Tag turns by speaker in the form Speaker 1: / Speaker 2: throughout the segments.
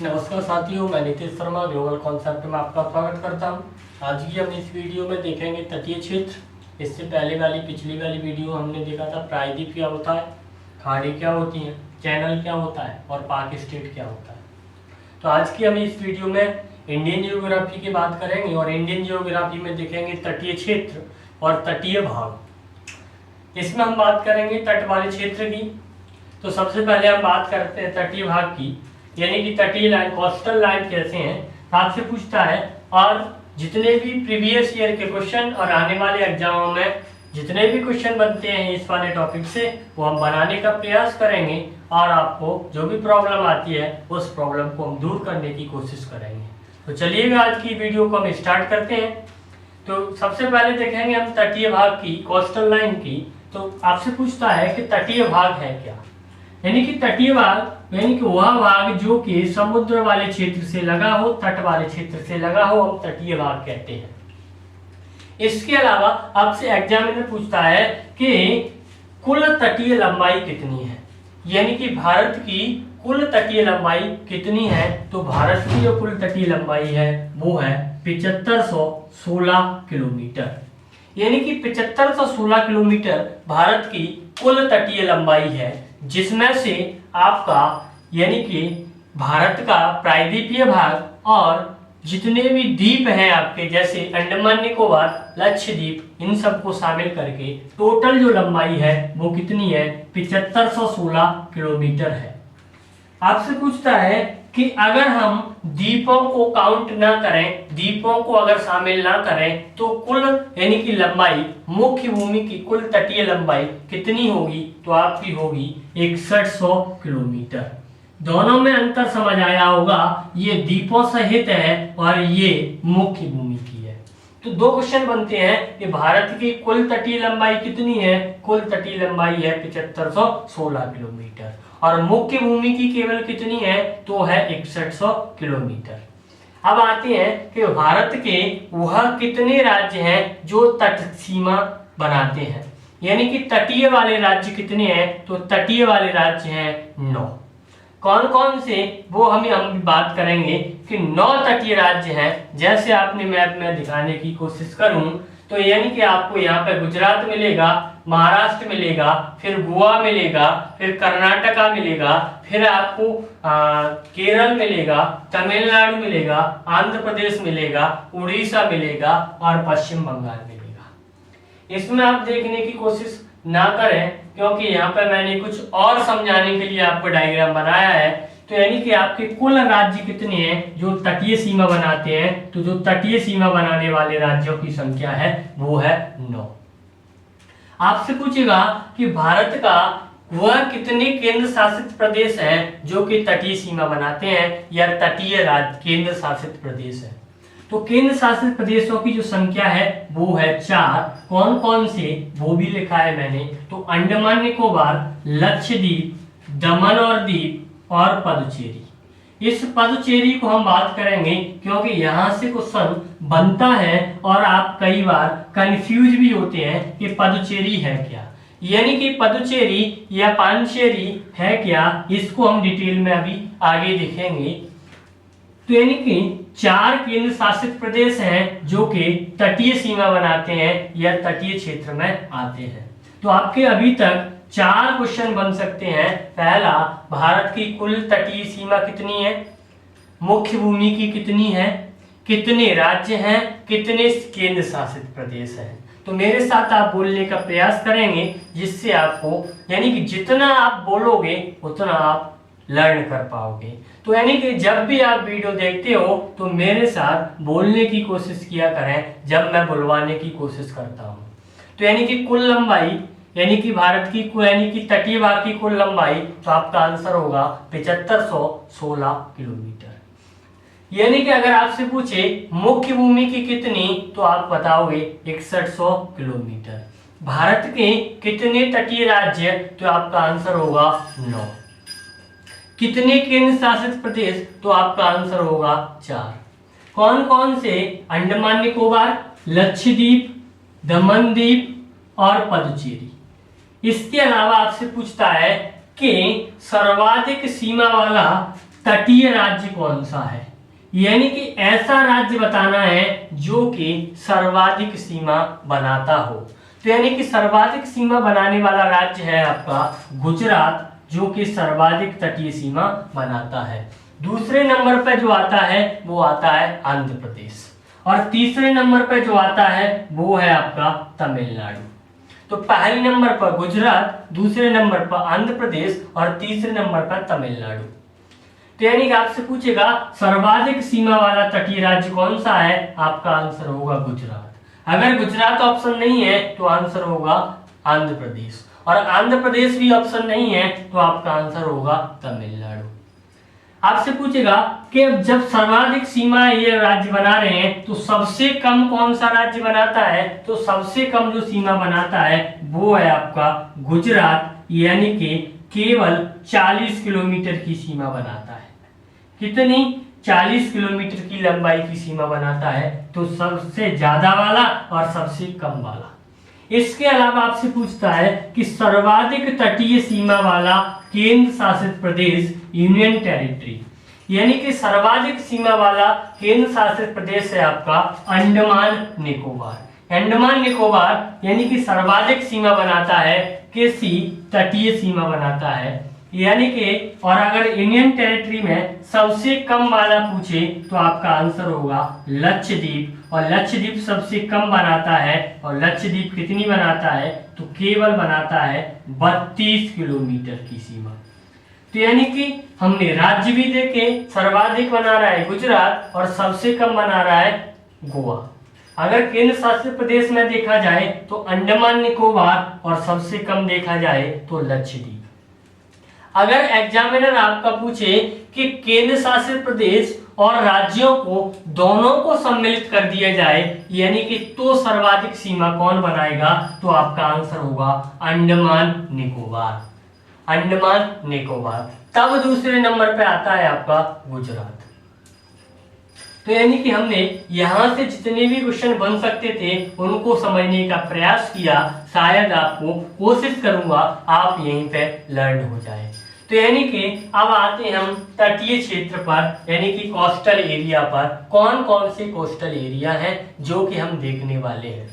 Speaker 1: नमस्कार साथियों, मैं नितिश शर्मा ग्लोबल कॉन्सेप्ट में आपका स्वागत करता हूं। आज की हम इस वीडियो में देखेंगे तटीय क्षेत्र। इससे पहले पिछली वाली वीडियो हमने देखा था प्रायद्वीप क्या होता है, खाड़ी क्या होती है, चैनल क्या होता है और पाक स्टेट क्या होता है। तो आज की हम इस वीडियो में इंडियन जियोग्राफी की बात करेंगे और इंडियन जियोग्राफी में देखेंगे तटीय क्षेत्र और तटीय भाग। इसमें हम बात करेंगे तट वाले क्षेत्र की। तो सबसे पहले हम बात करते हैं तटीय भाग की, यानी कि तटीय लाइन, कोस्टल लाइन कैसे हैं। आपसे पूछता है और जितने भी प्रीवियस ईयर के क्वेश्चन और आने वाले एग्जामों में जितने भी क्वेश्चन बनते हैं इस वाले टॉपिक से, वो हम बनाने का प्रयास करेंगे और आपको जो भी प्रॉब्लम आती है उस प्रॉब्लम को हम दूर करने की कोशिश करेंगे। तो चलिए आज की वीडियो को हम स्टार्ट करते हैं। तो सबसे पहले देखेंगे हम तटीय भाग की, कोस्टल लाइन की। तो आपसे पूछता है कि तटीय भाग है क्या, यानी कि तटीय भाग यानी कि वह भाग जो कि समुद्र वाले क्षेत्र से लगा हो, तट वाले क्षेत्र से लगा हो, हम तटीय भाग कहते हैं। इसके अलावा आपसे एग्जामिनर पूछता है कि कुल तटीय लंबाई कितनी है, यानी कि भारत की कुल तटीय लंबाई कितनी है। तो भारत की जो कुल तटीय लंबाई है वो है 7516 किलोमीटर, यानी कि 7516 किलोमीटर भारत की कुल तटीय लंबाई है, जिसमें से आपका यानी कि भारत का प्रायद्वीपीय भाग और जितने भी द्वीप हैं आपके, जैसे अंडमान निकोबार, लक्षद्वीप, इन सबको शामिल करके टोटल जो लंबाई है वो कितनी है, 7516 किलोमीटर है। आपसे पूछता है कि अगर हम द्वीपों को काउंट ना करें, द्वीपों को अगर शामिल ना करें, तो कुल यानी कि लंबाई, मुख्य भूमि की कुल तटीय लंबाई कितनी होगी। तो आपकी होगी 6100 किलोमीटर। दोनों में अंतर समझ आया होगा, ये द्वीपों सहित है और ये मुख्य भूमि की है। तो दो क्वेश्चन बनते हैं कि भारत की कुल तटीय लंबाई कितनी है। कुल तटीय लंबाई है 7516 किलोमीटर और मुख्य भूमि की केवल कितनी है, तो है 6100 किलोमीटर। अब आते हैं कि भारत के वह कितने राज्य हैं जो तट सीमा बनाते हैं, यानी कि तटीय वाले राज्य कितने हैं। तो तटीय वाले राज्य हैं 9। कौन कौन से, वो हम बात करेंगे कि 9 तटीय राज्य हैं। जैसे आपने मैप में दिखाने की कोशिश करूं तो यानी कि आपको यहाँ पे गुजरात मिलेगा, महाराष्ट्र मिलेगा, फिर गोवा मिलेगा, फिर कर्नाटका मिलेगा, फिर आपको केरल मिलेगा, तमिलनाडु मिलेगा, आंध्र प्रदेश मिलेगा, उड़ीसा मिलेगा और पश्चिम बंगाल मिलेगा। इसमें आप देखने की कोशिश ना करें, क्योंकि यहाँ पर मैंने कुछ और समझाने के लिए आपको डायग्राम बनाया है। तो यानी कि आपके कुल राज्य कितने हैं जो तटीय सीमा बनाते हैं। तो जो तटीय सीमा बनाने वाले राज्यों की संख्या है वो है 9। आपसे पूछेगा कि भारत का वह कितने केंद्र शासित प्रदेश हैं जो कि तटीय सीमा बनाते हैं, या तटीय राज्य केंद्र शासित प्रदेश है। तो केंद्र शासित प्रदेशों की जो संख्या है वो है 4। कौन कौन से, वो भी लिखा है मैंने। तो अंडमान निकोबार, लक्षद्वीप, दमन और दीव और पदुचेरी। इस पदुचेरी को हम बात करेंगे क्योंकि यहाँ से क्वेश्चन बनता है और आप कई बार कंफ्यूज भी होते हैं कि पदुचेरी है क्या, यानी कि पदुचेरी या पांडिचेरी है क्या। इसको हम डिटेल में अभी आगे देखेंगे। तो यानी कि 4 केंद्र शासित प्रदेश हैं जो कि तटीय सीमा बनाते हैं या तटीय क्षेत्र में आते हैं। तो आपके अभी तक 4 क्वेश्चन बन सकते हैं। पहला, भारत की कुल तटीय सीमा कितनी है, मुख्य भूमि की कितनी है, कितने राज्य हैं, कितने केंद्र शासित प्रदेश हैं। तो मेरे साथ आप बोलने का प्रयास करेंगे, जिससे आपको यानी कि जितना आप बोलोगे उतना आप लर्न कर पाओगे। तो यानी कि जब भी आप वीडियो देखते हो तो मेरे साथ बोलने की कोशिश किया करें जब मैं बुलवाने की कोशिश करता हूं। तो यानी कि कुल लंबाई, यानी कि भारत की यानी कि तटीय भाग की कुल लंबाई, तो आपका आंसर होगा 7516 किलोमीटर। यानी कि अगर आपसे पूछे मुख्य भूमि की कितनी, तो आप बताओगे 6100 किलोमीटर। भारत के कितने तटीय राज्य, तो आपका आंसर होगा 9। कितने केंद्र शासित प्रदेश, तो आपका आंसर होगा 4। कौन कौन से, अंडमान निकोबार, लक्षद्वीप, दमन द्वीप और पदुचेरी। इसके अलावा आपसे पूछता है कि सर्वाधिक सीमा वाला तटीय राज्य कौन सा है, यानी कि ऐसा राज्य बताना है जो कि सर्वाधिक सीमा बनाता हो। तो यानी कि सर्वाधिक सीमा बनाने वाला राज्य है आपका गुजरात, जो कि सर्वाधिक तटीय सीमा बनाता है। दूसरे नंबर पर जो आता है वो आता है आंध्र प्रदेश, और तीसरे नंबर पर जो आता है वो है आपका तमिलनाडु। तो पहले नंबर पर गुजरात, दूसरे नंबर पर आंध्र प्रदेश और तीसरे नंबर पर तमिलनाडु। तो यानी कि आपसे पूछेगा सर्वाधिक सीमा वाला तटीय राज्य कौन सा है, आपका आंसर होगा गुजरात। अगर गुजरात ऑप्शन नहीं है तो आंसर होगा आंध्र प्रदेश, और आंध्र प्रदेश भी ऑप्शन नहीं है तो आपका आंसर होगा तमिलनाडु। आपसे पूछेगा कि जब सर्वाधिक सीमा ये राज्य बना रहे हैं तो सबसे कम कौन सा राज्य बनाता है, तो सबसे कम जो सीमा बनाता है वो है आपका गुजरात, यानी कि केवल 40 किलोमीटर की सीमा बनाता है। कितनी? 40 किलोमीटर की लंबाई की सीमा बनाता है, तो सबसे ज्यादा वाला और सबसे कम वाला। इसके अलावा आपसे पूछता है कि सर्वाधिक तटीय सीमा वाला केंद्र शासित प्रदेश, यूनियन टेरिटरी, यानी कि सर्वाधिक सीमा वाला केंद्र शासित प्रदेश है आपका अंडमान निकोबार। अंडमान निकोबार यानी कि सर्वाधिक सीमा बनाता है, किसी तटीय सीमा बनाता है, यानी कि, और अगर यूनियन टेरिटरी में सबसे कम वाला पूछे तो आपका आंसर होगा लक्षद्वीप, और लक्षद्वीप सबसे कम बनाता है, और लक्षद्वीप कितनी बनाता है, तो केवल बनाता है 32 किलोमीटर की सीमा। तो यानी कि हमने राज्य भी देखे, सर्वाधिक बना रहा है गुजरात और सबसे कम बना रहा है गोवा। अगर केंद्र शासित प्रदेश में देखा जाए तो अंडमान निकोबार, और सबसे कम देखा जाए तो लक्षद्वीप। अगर एग्जामिनर आपका पूछे कि केंद्र शासित प्रदेश और राज्यों को दोनों को सम्मिलित कर दिया जाए, यानी कि तो सर्वाधिक सीमा कौन बनाएगा, तो आपका आंसर होगा अंडमान निकोबार। अंडमान निकोबार। तब दूसरे नंबर पे आता है आपका गुजरात। तो यानी कि हमने यहां से जितने भी क्वेश्चन बन सकते थे उनको समझने का प्रयास किया। शायद आपको कोशिश करूंगा आप यहीं पे लर्न हो जाए। तो यानी कि अब आते हैं हम तटीय क्षेत्र पर, यानी कि कोस्टल एरिया पर। कौन कौन से कोस्टल एरिया हैं जो कि हम देखने वाले हैं।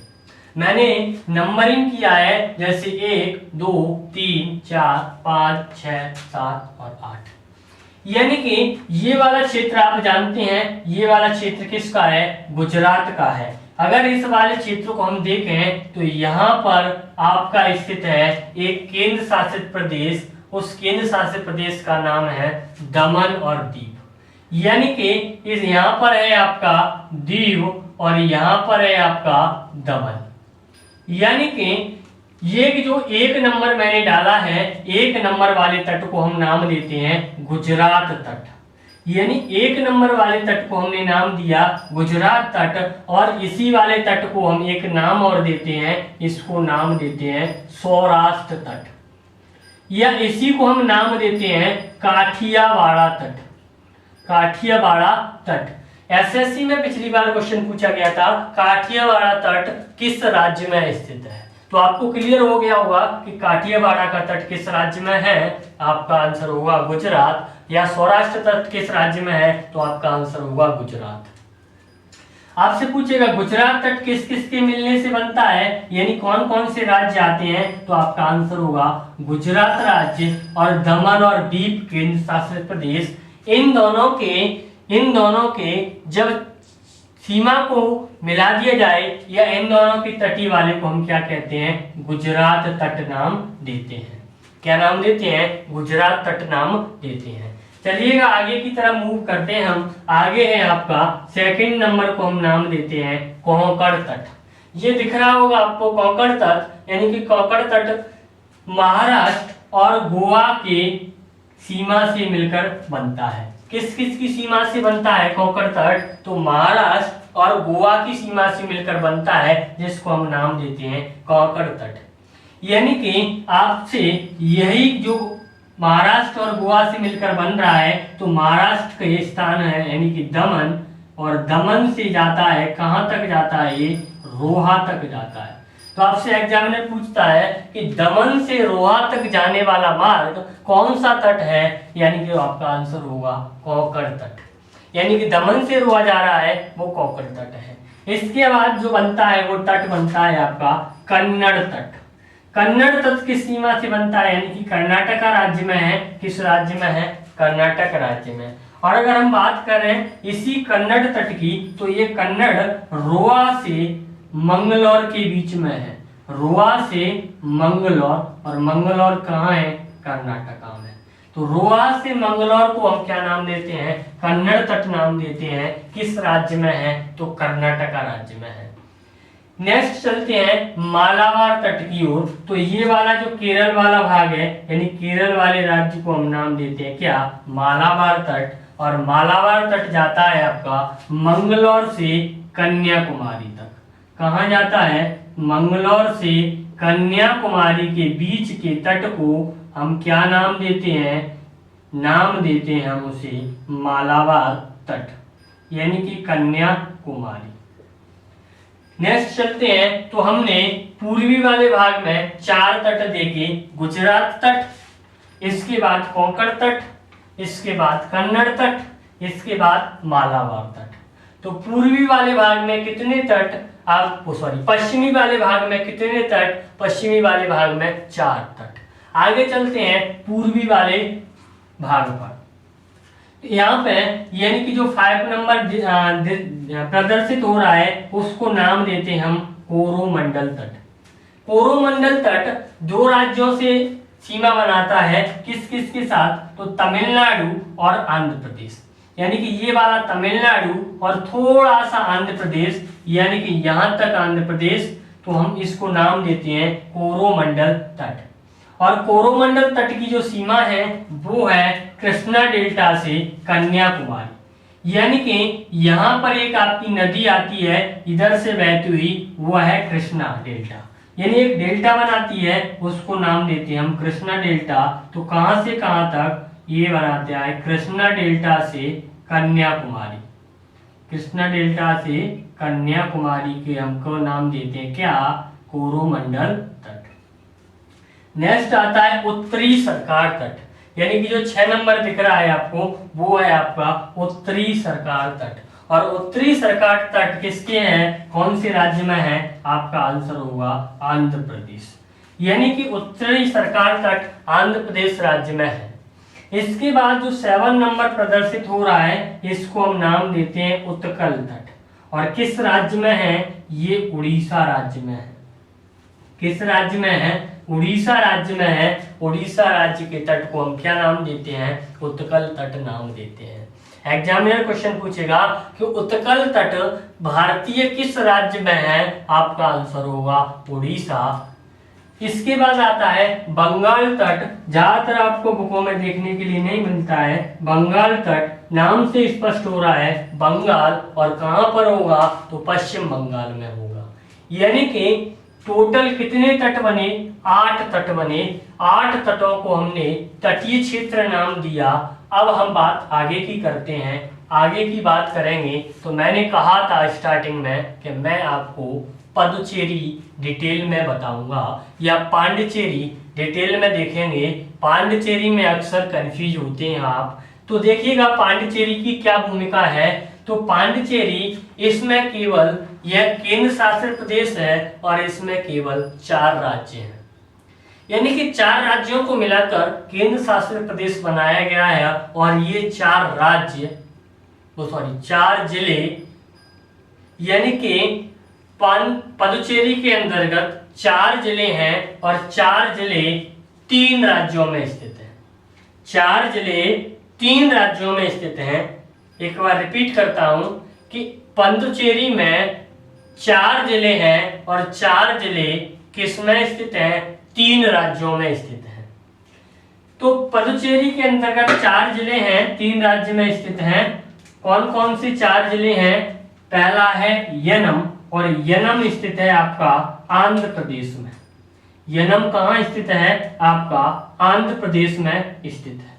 Speaker 1: मैंने नंबरिंग किया है, जैसे 1, 2, 3, 4, 5, 6, 7 और 8। यानी कि ये वाला क्षेत्र आप जानते हैं, ये वाला क्षेत्र किसका है, गुजरात का है। अगर इस वाले क्षेत्र को हम देखें तो यहाँ पर आपका स्थित है एक केंद्र शासित प्रदेश। उस केंद्र शासित प्रदेश का नाम है दमन और दीव। यानी कि इस यहाँ पर है आपका दीव और यहाँ पर है आपका दमन। यानी कि ये जो एक नंबर मैंने डाला है, एक नंबर वाले तट को हम नाम देते हैं गुजरात तट। यानी एक नंबर वाले तट को हमने नाम दिया गुजरात तट, और इसी वाले तट को हम एक नाम और देते हैं, इसको नाम देते हैं सौराष्ट्र तट, या इसी को हम नाम देते हैं काठियावाड़ तट। काठियावाड़ तट। एसएससी में पिछली बार क्वेश्चन पूछा गया था काठियावाड़ तट किस राज्य में स्थित है, तो आपको क्लियर हो गया होगा कि काठियावाड़ का तट किस राज्य में है। आपका आंसर होगा गुजरात। या सौराष्ट्र तट किस राज्य में है, तो आपका आंसर होगा गुजरात। आपसे पूछेगा गुजरात तट किस किस के मिलने से बनता है, यानी कौन कौन से राज्य आते हैं, तो आपका आंसर होगा गुजरात राज्य और दमन और दीव केंद्र शासित प्रदेश। इन दोनों के जब सीमा को मिला दिया जाए, या इन दोनों के तटीय वाले को हम क्या कहते हैं, गुजरात तट नाम देते हैं। क्या नाम देते हैं, गुजरात तट नाम देते हैं। चलिएगा आगे की तरफ मूव करते हैं हम। आगे है आपका सेकंड नंबर को हम नाम देते हैं कोंकण तट। ये दिख रहा होगा आपको कोंकण तट, यानी कि कोंकण तट महाराष्ट्र और गोवा के सीमा से मिलकर बनता है। किस किस की सीमा से बनता है कोंकण तट, तो महाराष्ट्र और गोवा की सीमा से मिलकर बनता है, जिसको हम नाम देते हैं कोंकण तट। यानी कि आपसे यही जो महाराष्ट्र और गोवा से मिलकर बन रहा है, तो महाराष्ट्र का स्थान है यानी कि दमन, और दमन से जाता है कहां तक जाता है, ये रोहा तक जाता है। तो आपसे एग्जामिनर पूछता है कि दमन से रोहा तक जाने वाला मार्ग कौन सा तट है, यानी कि आपका आंसर होगा कोंकण तट। यानी कि दमन से रोहा जा रहा है वो कोंकण तट है। इसके बाद जो बनता है वो तट बनता है आपका कन्नड़ तट। कन्नड़ तट किस सीमा से बनता है, यानी कि कर्नाटक राज्य में है। किस राज्य में है, कर्नाटक राज्य में। और अगर हम बात करें इसी कन्नड़ तट की, तो ये कन्नड़ रोहा से मंगलौर के बीच में है। रोहा से मंगलौर, और मंगलौर कहाँ है, कर्नाटका में। तो रोहा से मंगलौर को हम क्या नाम देते हैं, कन्नड़ तट नाम देते हैं। किस राज्य में है, तो कर्नाटका राज्य में है। नेक्स्ट चलते हैं मालाबार तट की ओर। तो ये वाला जो केरल वाला भाग है, यानी केरल वाले राज्य को हम नाम देते हैं क्या, मालाबार तट। और मालाबार तट जाता है आपका मंगलौर से कन्याकुमारी तक। कहाँ जाता है, मंगलौर से कन्याकुमारी के बीच के तट को हम क्या नाम देते हैं, नाम देते हैं हम उसे मालाबार तट, यानी कि कन्याकुमारी। नेक्स्ट चलते हैं, तो हमने पूर्वी वाले भाग में 4 तट देखे, गुजरात तट, इसके बाद कोंकण तट, इसके बाद कन्नड़ तट, इसके बाद मालाबार तट। तो पूर्वी वाले भाग में कितने तट, पश्चिमी वाले भाग में कितने तट, पश्चिमी वाले भाग में 4 तट। आगे चलते हैं पूर्वी वाले भाग पर। यहाँ पे यानी कि जो 5 नंबर प्रदर्शित हो रहा है उसको नाम देते हैं हम कोरोमंडल तट। कोरोमंडल तट 2 राज्यों से सीमा बनाता है, किस किस के साथ, तो तमिलनाडु और आंध्र प्रदेश। यानी कि ये वाला तमिलनाडु और थोड़ा सा आंध्र प्रदेश, यानी कि यहां तक आंध्र प्रदेश, तो हम इसको नाम देते हैं कोरोमंडल तट। और कोरोमंडल तट की जो सीमा है वो है कृष्णा डेल्टा से कन्याकुमारी। यानी कि यहाँ पर एक आपकी नदी आती है इधर से बहती हुई, वो है कृष्णा डेल्टा, यानी एक डेल्टा बनाती है, उसको नाम देते हैं हम कृष्णा डेल्टा। तो कहां से कहां तक, ये बनाते हैं कृष्णा डेल्टा से कन्याकुमारी। कृष्णा डेल्टा से कन्याकुमारी के हमको नाम देते हैं क्या, कोरोमंडल तट। नेक्स्ट आता है उत्तरी सरकार तट। यानी कि जो 6 नंबर दिख रहा है आपको, वो है आपका उत्तरी सरकार तट। और उत्तरी सरकार तट किसके हैं, कौन से राज्य में है, आपका आंसर होगा आंध्र प्रदेश। यानी कि उत्तरी सरकार तट आंध्र प्रदेश राज्य में है। इसके बाद जो 7 नंबर प्रदर्शित हो रहा है इसको हम नाम देते हैं उत्कल तट। और किस राज्य में है, ये उड़ीसा राज्य में है। किस राज्य में है, उड़ीसा राज्य में है। उड़ीसा राज्य के तट को हम क्या नाम देते हैं, उत्कल तट नाम देते हैं। एग्जामिनर क्वेश्चन पूछेगा कि उत्कल तट भारतीय किस राज्य में है, आपका आंसर होगा उड़ीसा। इसके बाद आता है बंगाल तट। ज्यादातर आपको बुकों में देखने के लिए नहीं मिलता है। बंगाल तट नाम से स्पष्ट हो रहा है बंगाल, और कहां पर होगा, तो पश्चिम बंगाल में होगा। यानी कि टोटल कितने तट बने, 8 तट बने। 8 तटों को हमने तटीय क्षेत्र नाम दिया। अब हम बात आगे की करते हैं। आगे की बात करेंगे तो मैंने कहा था स्टार्टिंग में कि मैं आपको पदुचेरी डिटेल में बताऊंगा या पांडिचेरी डिटेल में देखेंगे। पांडिचेरी में अक्सर कंफ्यूज होते हैं आप, तो देखिएगा पांडिचेरी की क्या भूमिका है। तो पांडिचेरी, इसमें केवल यह केंद्र शासित प्रदेश है और इसमें केवल 4 राज्य हैं। यानी कि 4 राज्यों को मिलाकर केंद्र शासित प्रदेश बनाया गया है। और ये 4 राज्य, 4 जिले, यानी कि पदुचेरी के अंतर्गत 4 जिले हैं और 4 जिले 3 राज्यों में स्थित हैं। 4 जिले 3 राज्यों में स्थित हैं। एक बार रिपीट करता हूं कि पदुचेरी में 4 जिले हैं और 4 जिले किसमें स्थित हैं, 3 राज्यों में स्थित हैं। तो पदुचेरी के अंतर्गत 4 जिले हैं, 3 राज्य में स्थित हैं। कौन कौन से 4 जिले हैं, पहला है यनम, और यनम स्थित है आपका आंध्र प्रदेश में। यनम कहाँ स्थित है, आपका आंध्र प्रदेश में स्थित है।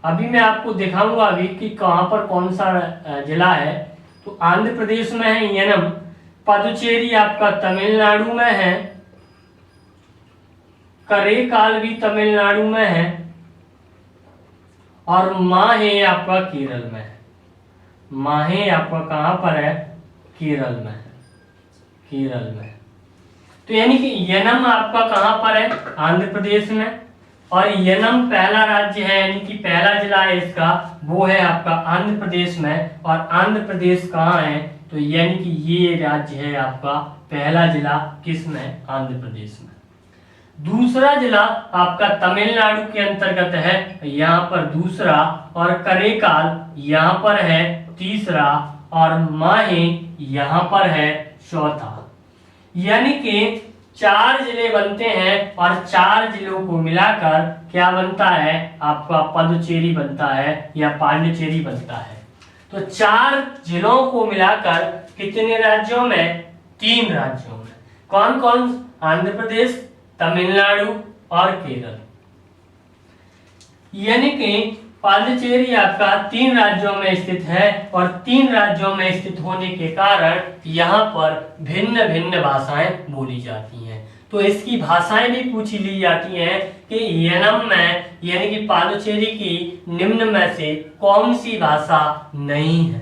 Speaker 1: अभी मैं आपको दिखाऊंगा अभी कि कहां पर कौन सा जिला है। तो आंध्र प्रदेश में है यनम। पदुचेरी आपका तमिलनाडु में है, करेकाल भी तमिलनाडु में है और माहे आपका केरल में है। माहे आपका कहां पर है? केरल में है, केरल में। तो यानी कि यनम आपका कहां पर है? आंध्र प्रदेश में। और यनम पहला राज्य है, यानी कि पहला जिला है इसका, वो है आपका आंध्र प्रदेश में। और आंध्र प्रदेश कहाँ है? तो यानी कि ये राज्य है आपका पहला जिला किस में? आंध्र प्रदेश में। दूसरा जिला आपका तमिलनाडु के अंतर्गत है, यहाँ पर दूसरा। और करेकाल यहाँ पर है तीसरा, और माहे यहाँ पर है चौथा। यानी कि 4 जिले बनते हैं और 4 जिलों को मिलाकर क्या बनता है? आपका पदुचेरी बनता है या पांडिचेरी बनता है। तो 4 जिलों को मिलाकर कितने राज्यों में? 3 राज्यों में। कौन कौन? आंध्र प्रदेश, तमिलनाडु और केरल। यानी कि पांडिचेरी आपका 3 राज्यों में स्थित है, और 3 राज्यों में स्थित होने के कारण यहाँ पर भिन्न भिन्न भाषाएं बोली जाती हैं। तो इसकी भाषाएं भी पूछी ली जाती हैं कि यनम में यानी कि पांडिचेरी की निम्न में से कौन सी भाषा नहीं है।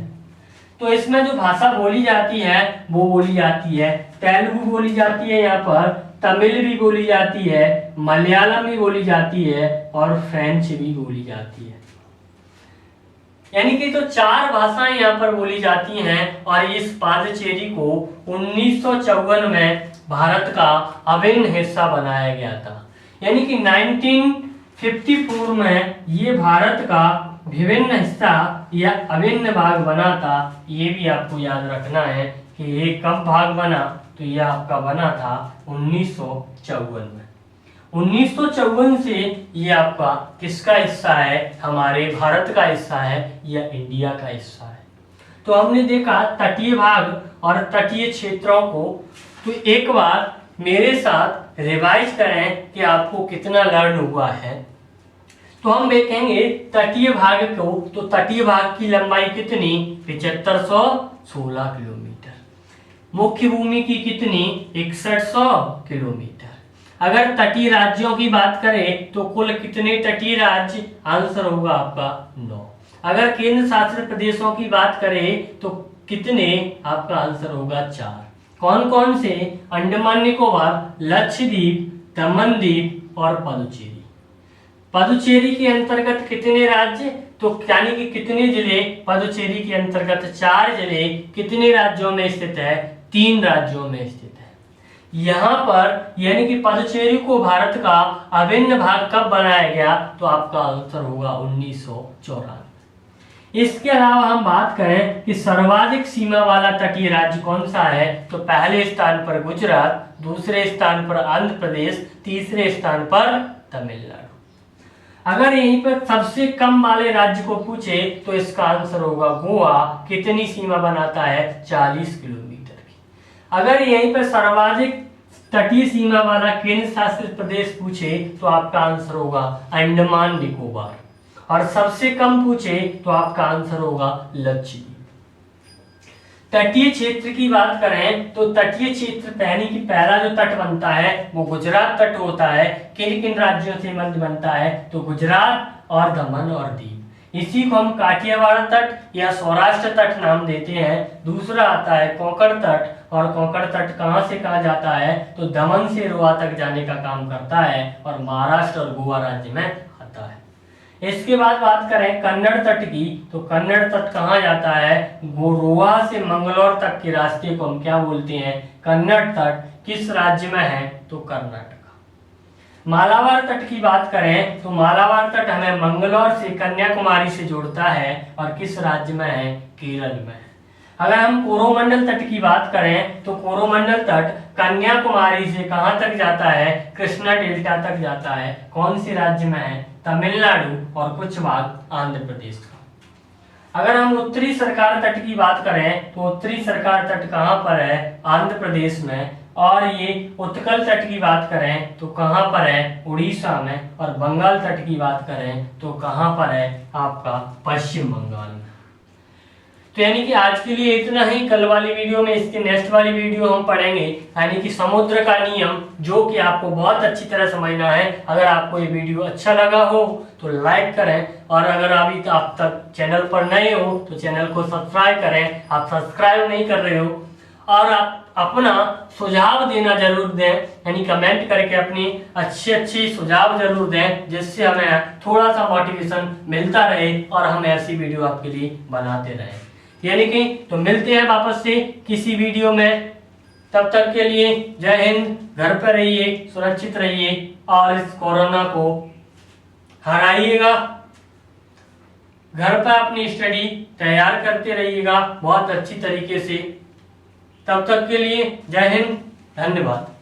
Speaker 1: तो इसमें जो भाषा बोली जाती है वो बोली जाती है तेलुगु बोली जाती है, यहाँ पर तमिल भी बोली जाती है, मलयालम भी बोली जाती है और फ्रेंच भी बोली जाती है। यानी कि तो 4 भाषाएं यहाँ पर बोली जाती हैं। और इस पांडिचेरी को 1954 में भारत का अभिन्न हिस्सा बनाया गया था। यानी कि 1954 में ये भारत का विभिन्न हिस्सा या अभिन्न भाग बना था। ये भी आपको याद रखना है कि ये कब भाग बना? तो ये आपका बना था 1954 में। 1954 से ये आपका किसका हिस्सा है? हमारे भारत का हिस्सा है या इंडिया का हिस्सा है। तो हमने देखा तटीय भाग और तटीय क्षेत्रों को। तो एक बार मेरे साथ रिवाइज करें कि आपको कितना लर्न हुआ है। तो हम देखेंगे तटीय भाग को। तो तटीय भाग की लंबाई कितनी? 7516 किलोमीटर। मुख्य भूमि की कितनी? 6100 किलोमीटर। अगर तटीय राज्यों की बात करें तो कुल कितने तटीय राज्य? आंसर होगा आपका 9। अगर केंद्र शासित प्रदेशों की बात करें तो कितने? आपका आंसर होगा 4। कौन कौन से? अंडमान निकोबार, लक्षद्वीप, दमन-दीव और पदुचेरी। पदुचेरी के अंतर्गत कितने राज्य? तो यानी कि कितने जिले? पदुचेरी के अंतर्गत 4 जिले कितने राज्यों में स्थित है? 3 राज्यों में स्थित है। यहाँ पर यानी कि पदुचेरी को भारत का अभिन्न भाग कब बनाया गया? तो आपका आंसर होगा 1994। इसके अलावा हम बात करें कि सर्वाधिक सीमा वाला तटीय राज्य कौन सा है? तो पहले स्थान पर गुजरात, दूसरे स्थान पर आंध्र प्रदेश, तीसरे स्थान पर तमिलनाडु। अगर यहीं पर सबसे कम वाले राज्य को पूछे तो इसका आंसर होगा गोवा। कितनी सीमा बनाता है? 40 किलोमीटर की। अगर यहीं पर सर्वाधिक तटीय सीमा वाला केंद्र शासित प्रदेश पूछे तो आपका आंसर होगा अंडमान निकोबार। और सबसे कम पूछे तो आपका आंसर होगा लक्षद्वीप। तटीय क्षेत्र की बात करें तो तटीय क्षेत्र यानी कि पहला जो तट बनता है वो गुजरात तट होता है। किन किन राज्यों से मध्य बनता है? तो गुजरात और दमन और दीव। इसी को हम काठियावाड़ तट या सौराष्ट्र तट नाम देते हैं। दूसरा आता है कोंकण तट, और कोंकण तट कहां से कहा जाता है? तो दमन से रोहा तक जाने का काम करता है और महाराष्ट्र और गोवा राज्य में आता है। इसके बाद बात करें कन्नड़ तट की, तो कन्नड़ तट कहाँ जाता है? गोरोवा से मंगलोर तक के रास्ते को हम क्या बोलते हैं? कन्नड़ तट। किस राज्य में है? तो कर्नाटक। मालाबार तट की बात करें तो मालाबार तट हमें मंगलोर से कन्याकुमारी से जोड़ता है और किस राज्य में है? केरल में। अगर हम कोरोमंडल तट की बात करें तो कोरोमंडल तट कन्याकुमारी से कहां तक जाता है? कृष्णा डेल्टा तक जाता है। कौन से राज्य में है? तमिलनाडु और कुछ भाग आंध्र प्रदेश का। अगर हम उत्तरी सरकार तट की बात करें तो उत्तरी सरकार तट कहां पर है? आंध्र प्रदेश में। और ये उत्कल तट की बात करें तो कहां पर है? उड़ीसा में। और बंगाल तट की बात करें तो कहां पर है? आपका पश्चिम बंगाल में। तो यानी कि आज के लिए इतना ही। कल वाली वीडियो में, इसके नेक्स्ट वाली वीडियो हम पढ़ेंगे यानी कि समुद्र का नियम, जो कि आपको बहुत अच्छी तरह समझना है। अगर आपको ये वीडियो अच्छा लगा हो तो लाइक करें, और अगर अभी आप तक चैनल पर नए हो तो चैनल को सब्सक्राइब करें। आप सब्सक्राइब नहीं कर रहे हो, और आप अपना सुझाव देना जरूर दें, यानी कमेंट करके अपनी अच्छी सुझाव जरूर दें, जिससे हमें थोड़ा सा मोटिवेशन मिलता रहे और हम ऐसी वीडियो आपके लिए बनाते रहें। यानी कि तो मिलते हैं वापस से किसी वीडियो में। तब तक के लिए जय हिंद। घर पर रहिए, सुरक्षित रहिए और इस कोरोना को हराइएगा। घर पर अपनी स्टडी तैयार करते रहिएगा बहुत अच्छी तरीके से। तब तक के लिए जय हिंद, धन्यवाद।